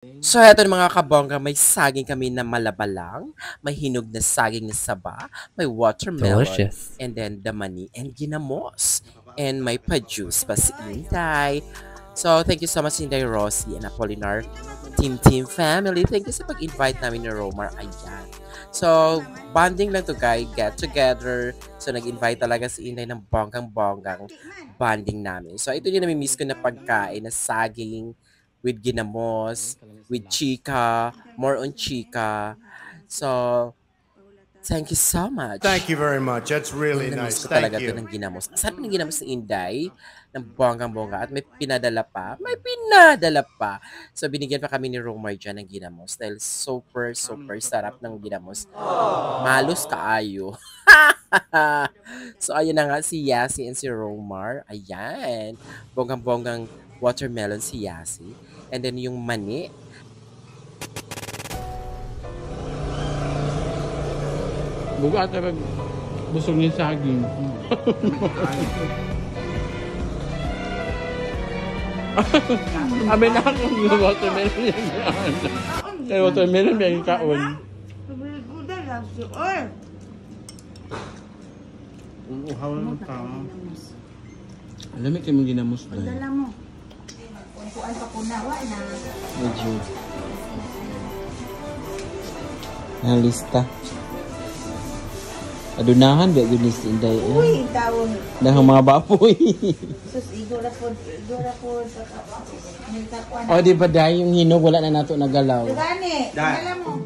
So eto na mga kabongga, may saging kami na malabalang, may hinog na saging na saba, may watermelon, Delicious. and then damani and ginamos. And may pa-juice pa si Inday. So thank you so much Inday Rossi and Apolinar Team family. Thank you sa pag-invite namin ni Romar. Ayan. So bonding lang to guys, get together. So nag-invite talaga si Inday ng bonggang-bonggang bonding namin. So ito yung nami-miss ko na pagkain na saging with ginamos, with chika, more on chika. So, thank you so much. Thank you very much. That's really Na-miss nice. ko talaga Thank ito you. ng ginamos. Ang sarap ng ginamos ni Inday, ng bonggang-bongga, at may pinadala pa. May pinadala pa. So, binigyan pa kami ni Romar dyan ng ginamos dahil super, super sarap ng ginamos. Malos kaayo. So, ayun na nga si Yasi and si Romar. Ayan. Bonggang-bonggang watermelon si Yasi. And then yung mani, Buga at busog niya saging. Amin na akong yung watermelon yan. Kaya watermelon may kaon. Hawan ka. Alam mo kayo mong ginamos ba? Dala mo. Kuan pa ko na wa na. Medyo. Nalista. Adunahan ba gunis inday eh. Uy, tawon. Dahang mga baboy. Sus igora pod. O di ba dahil yung hinog wala na nato nagalaw. Gani, dala mo.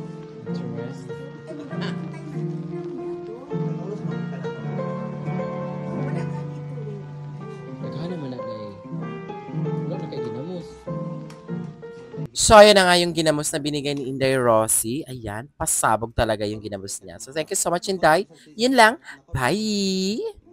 Naghahanap man na dahil. Wala na kay ginamos. so ayan na nga yung ginamos na binigay ni Inday Rossi. Ayan, pasabog talaga yung ginamos niya. So thank you so much Inday. Yun lang. Bye!